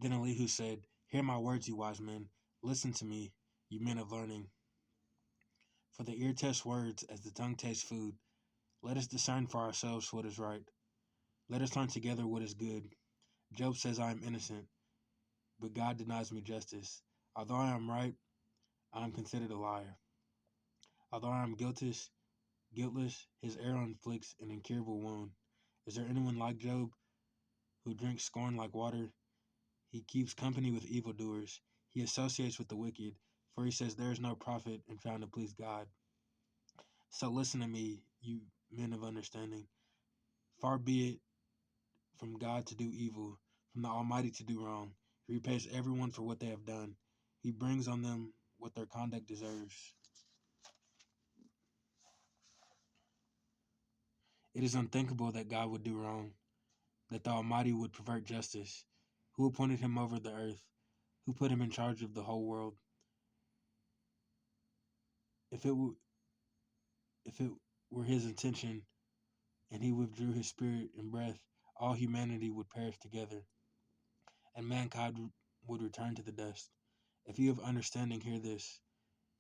Then Elihu said, "Hear my words, you wise men. Listen to me, you men of learning. For the ear tests words as the tongue tastes food. Let us discern for ourselves what is right. Let us learn together what is good. Job says I am innocent, but God denies me justice. Although I am right, I am considered a liar. Although I am guiltless, his arrow inflicts an incurable wound. Is there anyone like Job, who drinks scorn like water? He keeps company with evildoers. He associates with the wicked, for he says there is no profit in trying to please God. So listen to me, you men of understanding. Far be it from God to do evil, from the Almighty to do wrong. He repays everyone for what they have done. He brings on them what their conduct deserves. It is unthinkable that God would do wrong, that the Almighty would pervert justice. Who appointed him over the earth? Who put him in charge of the whole world? If it were, if it were his intention, and he withdrew his spirit and breath, all humanity would perish together, and mankind would return to the dust. If you have understanding, hear this.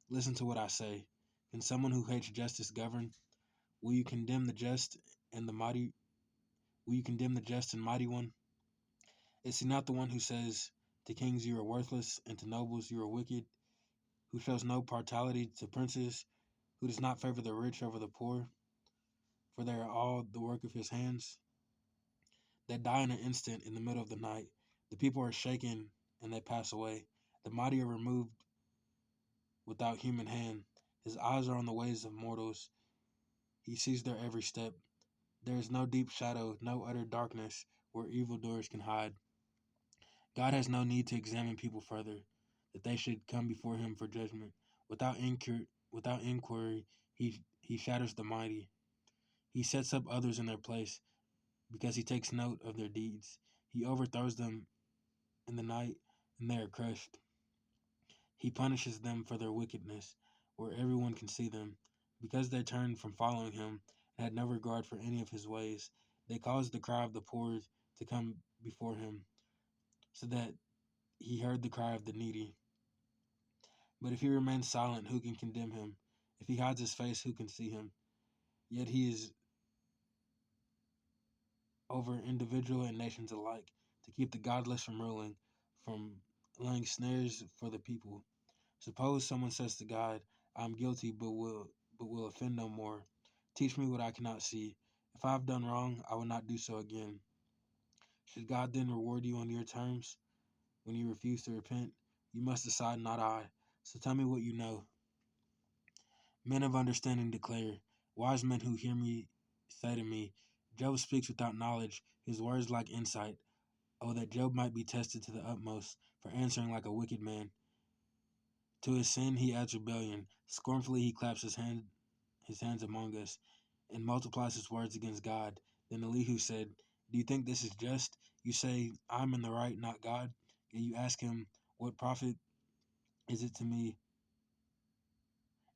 Listen to what I say. Can someone who hates justice govern? Will you condemn the just and the mighty? Will you condemn the just and mighty one? Is he not the one who says to kings you are worthless and to nobles you are wicked, who shows no partiality to princes, who does not favor the rich over the poor, for they are all the work of his hands? They die in an instant in the middle of the night. The people are shaken and they pass away. The mighty are removed without human hand. His eyes are on the ways of mortals. He sees their every step. There is no deep shadow, no utter darkness where evildoers can hide. God has no need to examine people further, that they should come before him for judgment. Without inquiry, he shatters the mighty. He sets up others in their place because he takes note of their deeds. He overthrows them in the night, and they are crushed. He punishes them for their wickedness, where everyone can see them. Because they turned from following him and had no regard for any of his ways, they caused the cry of the poor to come before him, so that he heard the cry of the needy. But if he remains silent, who can condemn him? If he hides his face, who can see him? Yet he is over individual and nations alike, to keep the godless from ruling, from laying snares for the people. Suppose someone says to God, I am guilty, but will offend no more. Teach me what I cannot see. If I have done wrong, I will not do so again. Should God then reward you on your terms when you refuse to repent? You must decide, not I. So tell me what you know. Men of understanding declare, wise men who hear me say to me, Job speaks without knowledge, his words lack insight. Oh, that Job might be tested to the utmost for answering like a wicked man. To his sin he adds rebellion. Scornfully he claps his hands among us, and multiplies his words against God. Then Elihu said, Do you think this is just? You say, I am in the right, not God. Yet you ask him, What profit is it to me,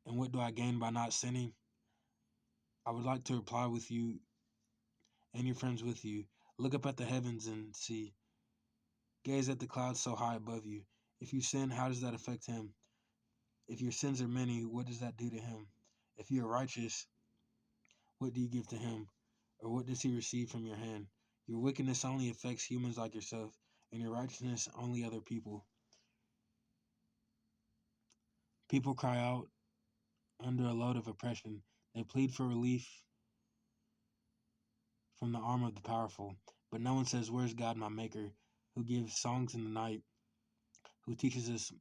and what do I gain by not sinning? I would like to reply with you and your friends with you. Look up at the heavens and see. Gaze at the clouds so high above you. If you sin, how does that affect him? If your sins are many, what does that do to him? If you are righteous, what do you give to him? Or what does he receive from your hand? Your wickedness only affects humans like yourself, and your righteousness only other people. People cry out under a load of oppression. They plead for relief from the arm of the powerful. But no one says, Where's God, my Maker, who gives songs in the night, who teaches us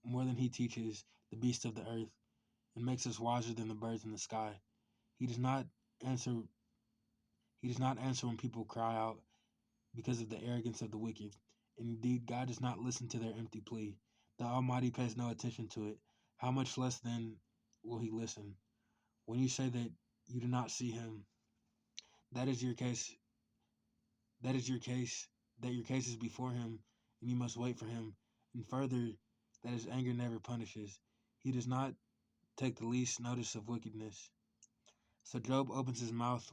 more than he teaches the beasts of the earth, and makes us wiser than the birds in the sky. He does not answer he does not answer when people cry out because of the arrogance of the wicked. Indeed, God does not listen to their empty plea. The Almighty pays no attention to it. How much less then will he listen? When you say that you do not see him, that is your case that is your case that your case is before him, and you must wait for him. And further, that his anger never punishes. He does not take the least notice of wickedness. So Job opens his mouth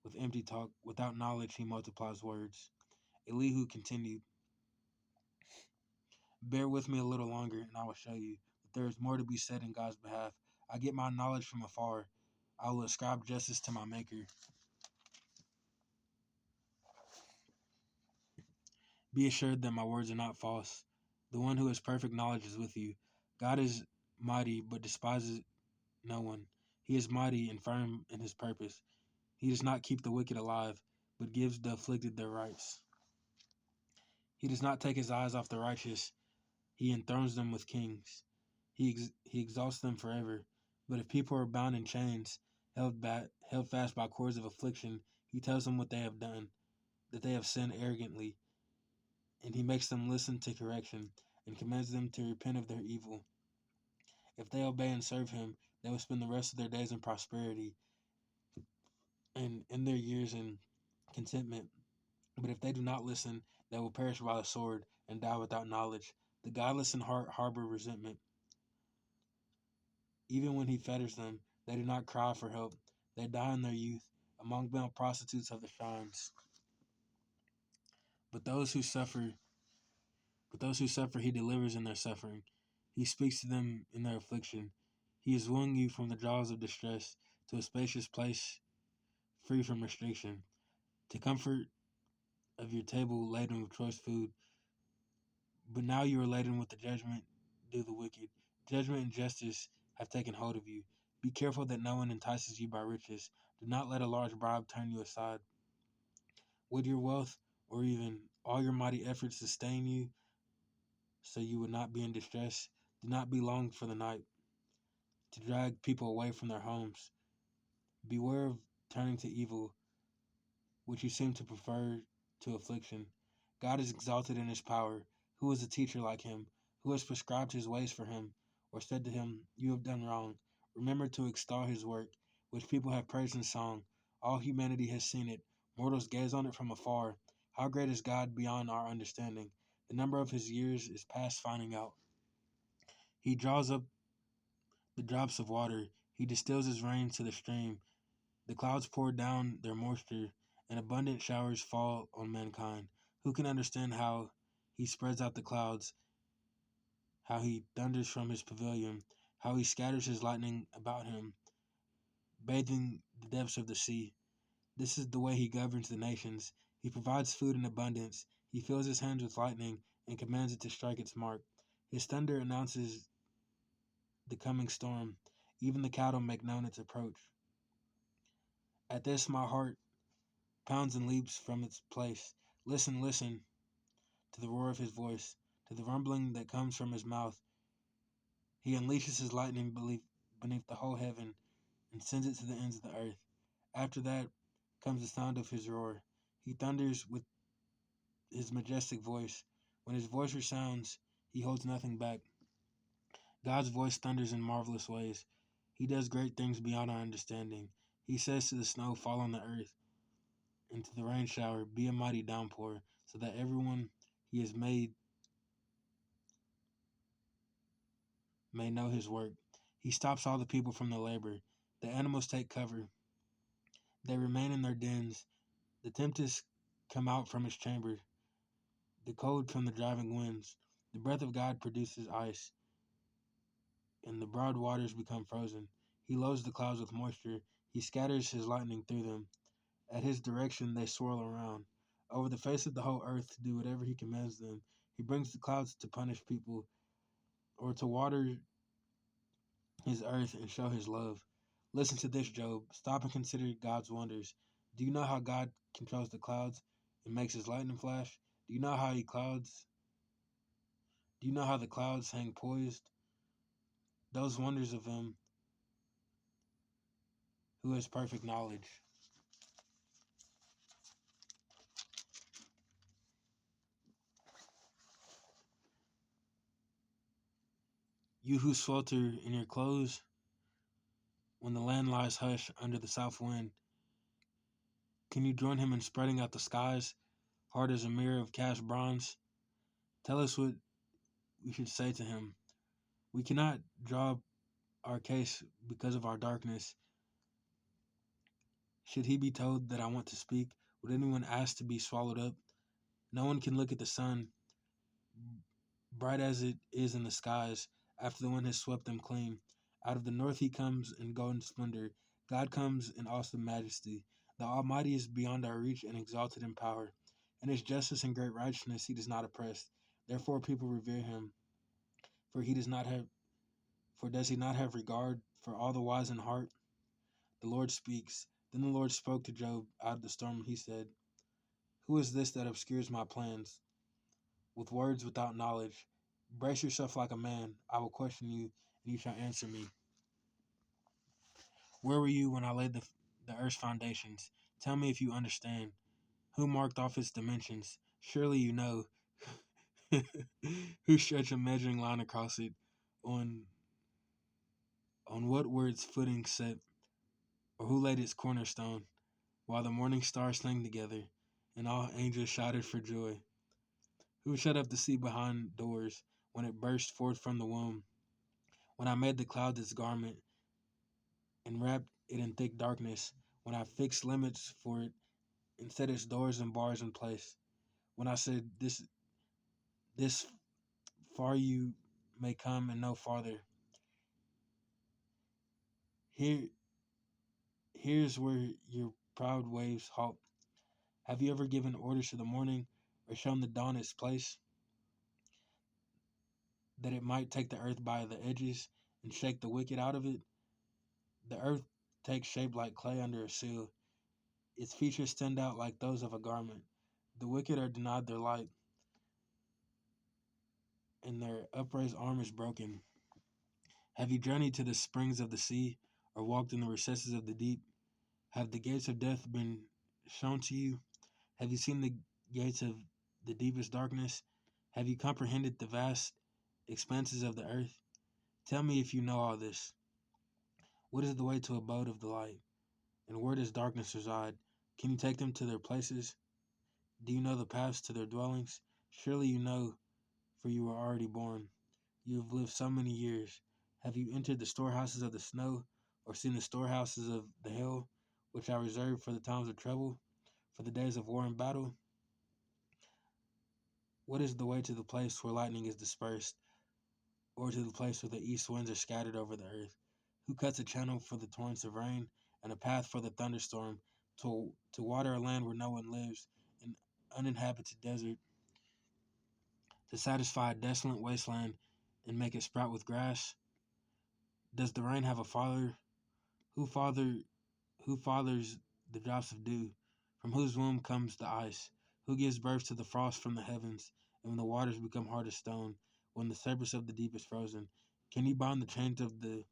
with empty talk. Without knowledge he multiplies words. Elihu continued, Bear with me a little longer, and I will show you that there is more to be said in God's behalf. I get my knowledge from afar. I will ascribe justice to my Maker. Be assured that my words are not false. The one who has perfect knowledge is with you. God is mighty, but despises no one. He is mighty and firm in his purpose. He does not keep the wicked alive, but gives the afflicted their rights. He does not take his eyes off the righteous. He enthrones them with kings. He exalts them forever. But if people are bound in chains, held fast by cords of affliction, he tells them what they have done, that they have sinned arrogantly, and he makes them listen to correction, and commands them to repent of their evil. If they obey and serve him, they will spend the rest of their days in prosperity, and in their years in contentment. But if they do not listen, they will perish by the sword and die without knowledge. The godless in heart harbor resentment. Even when he fetters them, they do not cry for help. They die in their youth, among male prostitutes of the shrines. But those who suffer, he delivers in their suffering. He speaks to them in their affliction. He is wooing you from the jaws of distress to a spacious place free from restriction, to comfort of your table laden with choice food. But now you are laden with the judgment due the wicked. Judgment and justice have taken hold of you. Be careful that no one entices you by riches. Do not let a large bribe turn you aside. Would your wealth or even all your mighty efforts sustain you so you would not be in distress? Do not be longed for the night to drag people away from their homes. Beware of turning to evil, which you seem to prefer to affliction. God is exalted in his power. Who is a teacher like him? Who has prescribed his ways for him, or said to him, "You have done wrong"? Remember to extol his work, which people have praised in song. All humanity has seen it. Mortals gaze on it from afar. How great is God beyond our understanding! The number of his years is past finding out. He draws up the drops of water. He distills his rain to the stream. The clouds pour down their moisture, and abundant showers fall on mankind. Who can understand how he spreads out the clouds, how he thunders from his pavilion, how he scatters his lightning about him, bathing the depths of the sea? This is the way he governs the nations. He provides food in abundance. He fills his hands with lightning and commands it to strike its mark. His thunder announces the coming storm. Even the cattle make known its approach. At this, my heart pounds and leaps from its place. Listen, listen to the roar of his voice, to the rumbling that comes from his mouth. He unleashes his lightning beneath the whole heaven and sends it to the ends of the earth. After that comes the sound of his roar. He thunders with his majestic voice. When his voice resounds, he holds nothing back. God's voice thunders in marvelous ways. He does great things beyond our understanding. He says to the snow, "Fall on the earth," and to the rain shower, "Be a mighty downpour," so that everyone he has made may know his work. He stops all the people from their labor. The animals take cover. They remain in their dens. The tempest come out from his chamber, the cold from the driving winds. The breath of God produces ice, and the broad waters become frozen. He loads the clouds with moisture. He scatters his lightning through them. At his direction they swirl around. Over the face of the whole earth to do whatever he commands them. He brings the clouds to punish people, or to water his earth and show his love. Listen to this, Job. Stop and consider God's wonders. Do you know how God controls the clouds and makes his lightning flash? Do you know how he clouds? Do you know how the clouds hang poised? Those wonders of him who has perfect knowledge. You who swelter in your clothes when the land lies hushed under the south wind, can you join him in spreading out the skies, hard as a mirror of cast bronze? Tell us what we should say to him. We cannot draw our case because of our darkness. Should he be told that I want to speak? Would anyone ask to be swallowed up? No one can look at the sun, bright as it is in the skies, after the wind has swept them clean. Out of the north he comes in golden splendor. God comes in awesome majesty. The Almighty is beyond our reach and exalted in power. In his justice and great righteousness he does not oppress. Therefore people revere him, for he does not have for does he not have regard for all the wise in heart? The Lord speaks. Then the Lord spoke to Job out of the storm. He said, who is this that obscures my plans with words without knowledge? Brace yourself like a man. I will question you, and you shall answer me. Where were you when I laid the earth's foundations? Tell me if you understand. Who marked off its dimensions? Surely you know. Who stretched a measuring line across it? On on what were its footing set? Or who laid its cornerstone? While the morning stars sang together, and all angels shouted for joy. Who shut up the sea behind doors when it burst forth from the womb? When I made the clouds its garment and wrapped it in thick darkness, when I fixed limits for it and set its doors and bars in place, when I said, this far you may come and no farther. Here here's where your proud waves halt. Have you ever given orders to the morning or shown the dawn its place, that it might take the earth by the edges and shake the wicked out of it? The earth takes shape like clay under a seal. Its features stand out like those of a garment. The wicked are denied their light, and their upraised arm is broken. Have you journeyed to the springs of the sea, or walked in the recesses of the deep? Have the gates of death been shown to you? Have you seen the gates of the deepest darkness? Have you comprehended the vast expanses of the earth? Tell me if you know all this. What is the way to abode of the light, and where does darkness reside? Can you take them to their places? Do you know the paths to their dwellings? Surely you know, for you were already born. You have lived so many years. Have you entered the storehouses of the snow, or seen the storehouses of the hail, which I reserved for the times of trouble, for the days of war and battle? What is the way to the place where lightning is dispersed, or to the place where the east winds are scattered over the earth? Who cuts a channel for the torrents of rain, and a path for the thunderstorm, to water a land where no one lives, an uninhabited desert, to satisfy a desolate wasteland and make it sprout with grass? Does the rain have a father? Who father who fathers the drops of dew? From whose womb comes the ice? Who gives birth to the frost from the heavens? And when the waters become hard as stone, when the surface of the deep is frozen, can you bind the chains of the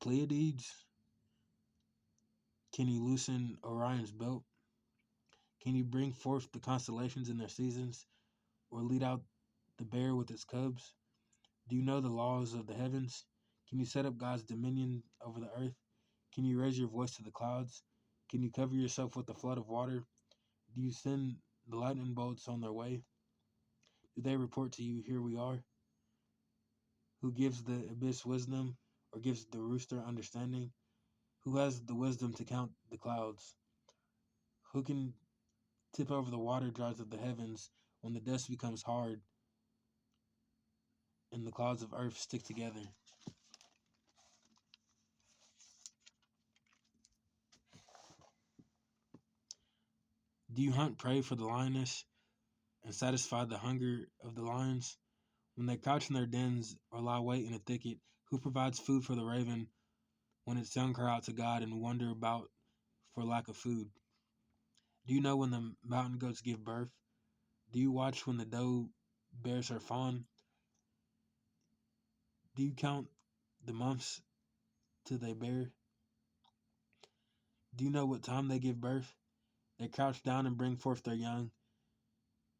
Pleiades? Can you loosen Orion's belt? Can you bring forth the constellations in their seasons, or lead out the bear with its cubs? Do you know the laws of the heavens? Can you set up God's dominion over the earth? Can you raise your voice to the clouds? Can you cover yourself with a flood of water? Do you send the lightning bolts on their way? Do they report to you, here we are? Who gives the abyss wisdom, or gives the rooster understanding? Who has the wisdom to count the clouds? Who can tip over the water jars of the heavens when the dust becomes hard and the clouds of earth stick together? Do you hunt prey for the lioness and satisfy the hunger of the lions? When they crouch in their dens or lie wait in a thicket, who provides food for the raven when its young cry out to God and wander about for lack of food? Do you know when the mountain goats give birth? Do you watch when the doe bears her fawn? Do you count the months till they bear? Do you know what time they give birth? They crouch down and bring forth their young.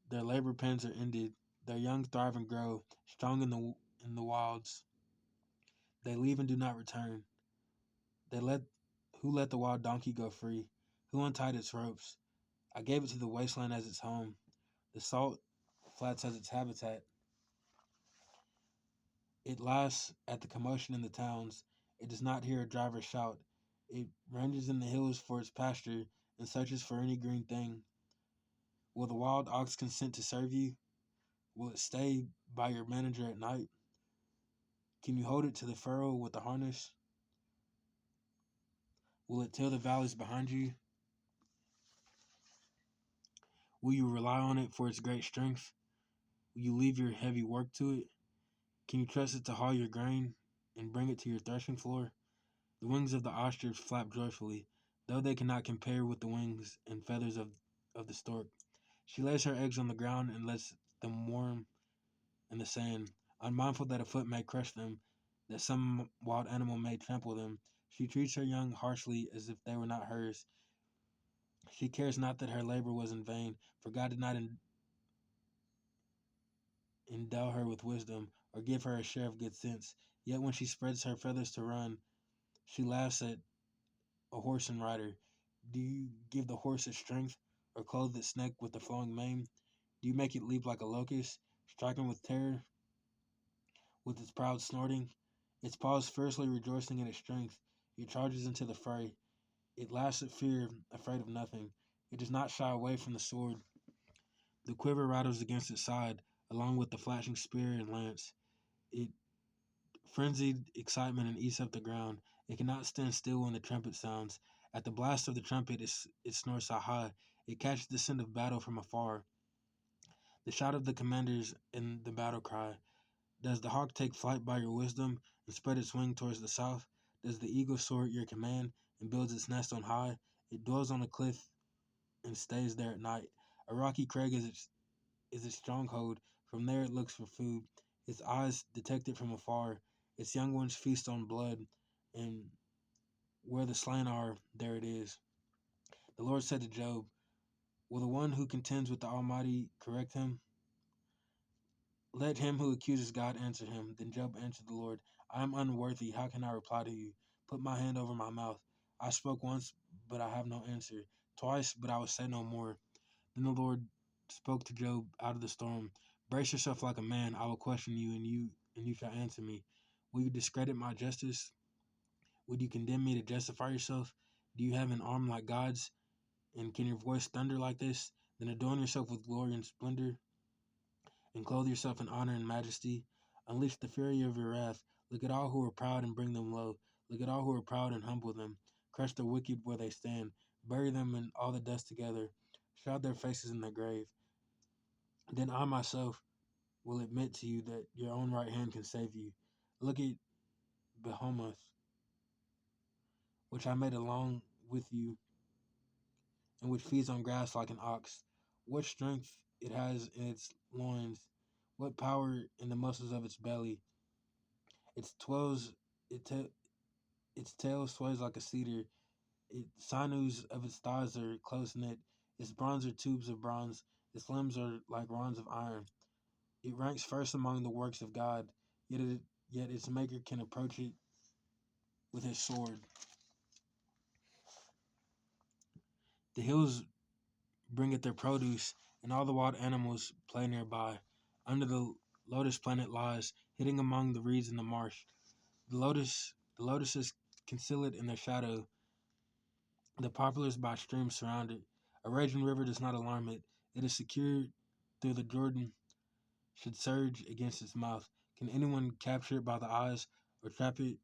Their labor pains are ended. Their young thrive and grow, strong in the wilds. They leave and do not return. They let Who let the wild donkey go free? Who untied its ropes? I gave it to the wasteland as its home, the salt flats as its habitat. It laughs at the commotion in the towns. It does not hear a driver shout. It ranges in the hills for its pasture and searches for any green thing. Will the wild ox consent to serve you? Will it stay by your manager at night? Can you hold it to the furrow with the harness? Will it till the valleys behind you? Will you rely on it for its great strength? Will you leave your heavy work to it? Can you trust it to haul your grain and bring it to your threshing floor? The wings of the ostrich flap joyfully, though they cannot compare with the wings and feathers of the stork. She lays her eggs on the ground and lets them warm in the sand, unmindful that a foot may crush them, that some wild animal may trample them. She treats her young harshly as if they were not hers. She cares not that her labor was in vain, for God did not endow her with wisdom, or give her a share of good sense. Yet when she spreads her feathers to run, she laughs at a horse and rider. Do you give the horse its strength, or clothe its neck with the flowing mane? Do you make it leap like a locust, striking with terror, with its proud snorting? Its paws fiercely rejoicing in its strength, it charges into the fray. It laughs at fear, afraid of nothing. It does not shy away from the sword. The quiver rattles against its side, along with the flashing spear and lance. It frenzied excitement and eats up the ground. It cannot stand still when the trumpet sounds. At the blast of the trumpet, it snores so high. It catches the scent of battle from afar. The shout of the commanders and the battle cry. Does the hawk take flight by your wisdom and spread its wing towards the south? Does the eagle soar at your command and builds its nest on high? It dwells on a cliff and stays there at night. A rocky crag is its stronghold. From there it looks for food. Its eyes detect it from afar. Its young ones feast on blood, and where the slain are, there it is. The Lord said to Job, will the one who contends with the Almighty correct him? Let him who accuses God answer him. Then Job answered the Lord, I am unworthy. How can I reply to you? Put my hand over my mouth. I spoke once, but I have no answer. Twice, but I will say no more. Then the Lord spoke to Job out of the storm. Brace yourself like a man. I will question you, and you shall answer me. Will you discredit my justice? Would you condemn me to justify yourself? Do you have an arm like God's? And can your voice thunder like this? Then adorn yourself with glory and splendor, and clothe yourself in honor and majesty. Unleash the fury of your wrath. Look at all who are proud and bring them low. Look at all who are proud and humble them. Crush the wicked where they stand. Bury them in all the dust together. Shroud their faces in their grave. Then I myself will admit to you that your own right hand can save you. Look at Behemoth, which I made along with you, and which feeds on grass like an ox. What strength it has in its loins, what power in the muscles of its belly. Its twelves, it ta- its tail sways like a cedar. Its sinews of its thighs are close knit. Its bronze are tubes of bronze. Its limbs are like rods of iron. It ranks first among the works of God, yet its maker can approach it with his sword. The hills bring it their produce, and all the wild animals play nearby. Under the lotus planet lies, hidden among the reeds in the marsh. The lotuses conceal it in their shadow. The poplars by streams surround it. A raging river does not alarm it. It is secure through the Jordan should surge against its mouth. Can anyone capture it by the eyes, or trap it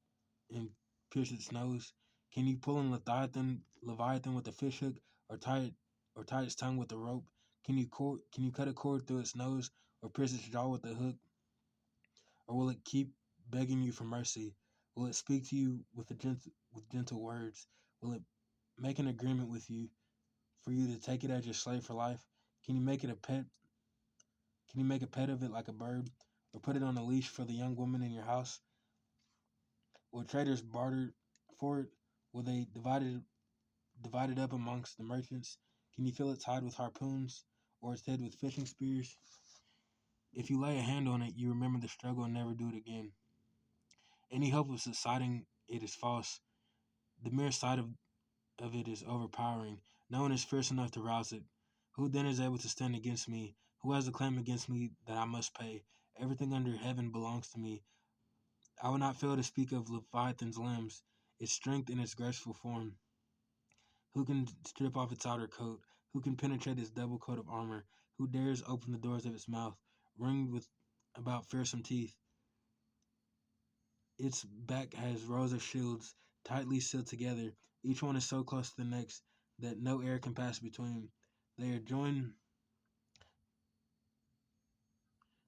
and pierce its nose? Can you pull in Leviathan with a fishhook, or tie its tongue with a rope? Can you cut a cord through its nose, or pierce its jaw with a hook? Or will it keep begging you for mercy? Will it speak to you with gentle words? Will it make an agreement with you for you to take it as your slave for life? Can you make it a pet? Can you make a pet of it like a bird, or put it on a leash for the young woman in your house? Will traders barter for it? Will they divide it up amongst the merchants? Can you fill its hide with harpoons, or its head with fishing spears? If you lay a hand on it, you remember the struggle and never do it again. Any hope of subsiding it is false. The mere sight of it is overpowering. No one is fierce enough to rouse it. Who then is able to stand against me? Who has a claim against me that I must pay? Everything under heaven belongs to me. I will not fail to speak of Leviathan's limbs, its strength and its graceful form. Who can strip off its outer coat? Who can penetrate its double coat of armor? Who dares open the doors of its mouth, ringed with about fearsome teeth? Its back has rows of shields, tightly sealed together. Each one is so close to the next that no air can pass between. They are joined.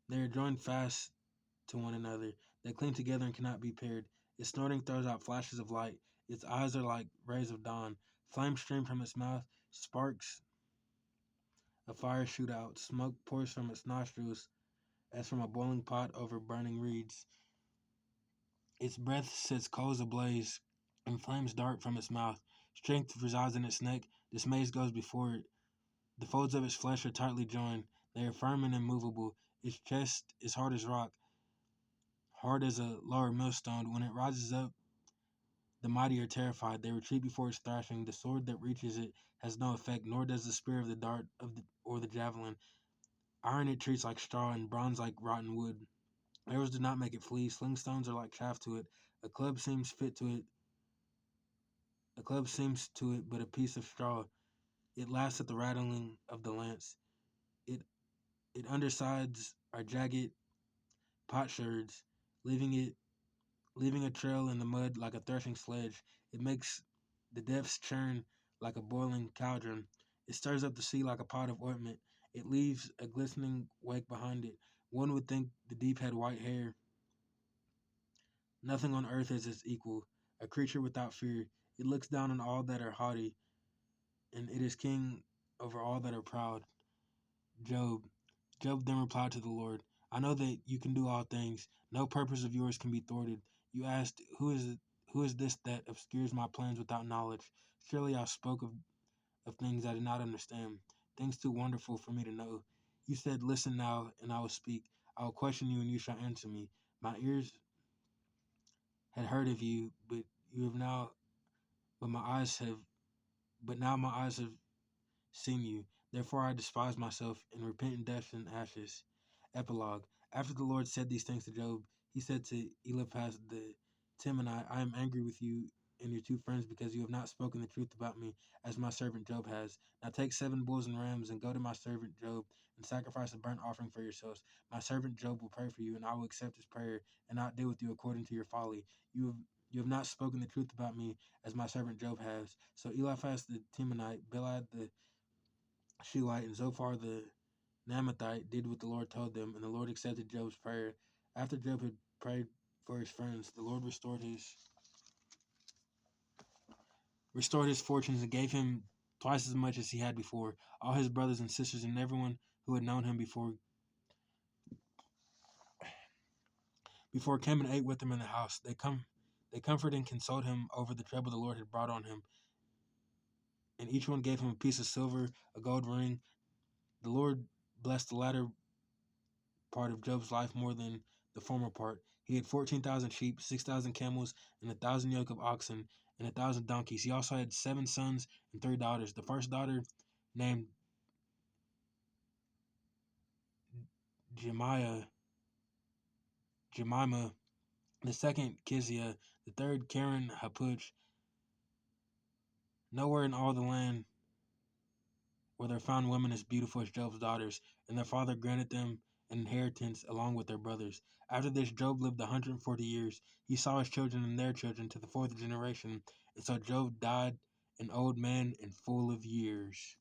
They are joined fast to one another. They cling together and cannot be paired. Its snorting throws out flashes of light. Its eyes are like rays of dawn. Flames stream from its mouth. Sparks of fire shoot out. Smoke pours from its nostrils as from a boiling pot over burning reeds. Its breath sets coals ablaze, and flames dart from its mouth. Strength resides in its neck. Dismay goes before it. The folds of its flesh are tightly joined. They are firm and immovable. Its chest is hard as rock, hard as a lower millstone. When it rises up, the mighty are terrified. They retreat before its thrashing. The sword that reaches it has no effect, nor does the spear of the dart or the javelin. Iron it treats like straw, and bronze like rotten wood. Arrows do not make it flee. Sling stones are like chaff to it. A club seems fit to it. A club seems to it but a piece of straw. It laughs at the rattling of the lance. It Its undersides are jagged potsherds, leaving it leaving a trail in the mud like a threshing sledge. It makes the depths churn like a boiling cauldron. It stirs up the sea like a pot of ointment. It leaves a glistening wake behind it. One would think the deep had white hair. Nothing on earth is its equal. A creature without fear. It looks down on all that are haughty, and it is king over all that are proud. Job. Job then replied to the Lord, I know that you can do all things. No purpose of yours can be thwarted. You asked, who is this that obscures my plans without knowledge? Surely I spoke of things I did not understand, things too wonderful for me to know. You said, listen now, and I will speak. I will question you, and you shall answer me. My ears had heard of you, you have now, but my eyes have, but now my eyes have seen you. Therefore I despise myself and repent in dust and ashes. Epilogue. After the Lord said these things to Job, he said to Eliphaz the Temanite, I am angry with you and your two friends because you have not spoken the truth about me as my servant Job has. Now take 7 bulls and rams and go to my servant Job and sacrifice a burnt offering for yourselves. My servant Job will pray for you, and I will accept his prayer and not deal with you according to your folly. You have not spoken the truth about me as my servant Job has. So Eliphaz the Temanite, Bildad the Shuhite, and Zophar the Naamathite did what the Lord told them, and the Lord accepted Job's prayer. After Job had prayed for his friends, the Lord restored his fortunes and gave him twice as much as he had before. All his brothers and sisters and everyone who had known him before came and ate with him in the house. They comforted and consoled him over the trouble the Lord had brought on him, and each one gave him a piece of silver, a gold ring. The Lord blessed the latter part of Job's life more than the former part. He had 14,000 sheep, 6,000 camels, and 1,000 yoke of oxen, and 1,000 donkeys. He also had 7 sons and 3 daughters. The first daughter, named Jemima, Jemima, the second Kizia, the third Karen Hapuch. Nowhere in all the land were there found women as beautiful as Job's daughters, and their father granted them an inheritance along with their brothers. After this, Job lived 140 years. He saw his children and their children to the 4th generation, and so Job died an old man and full of years.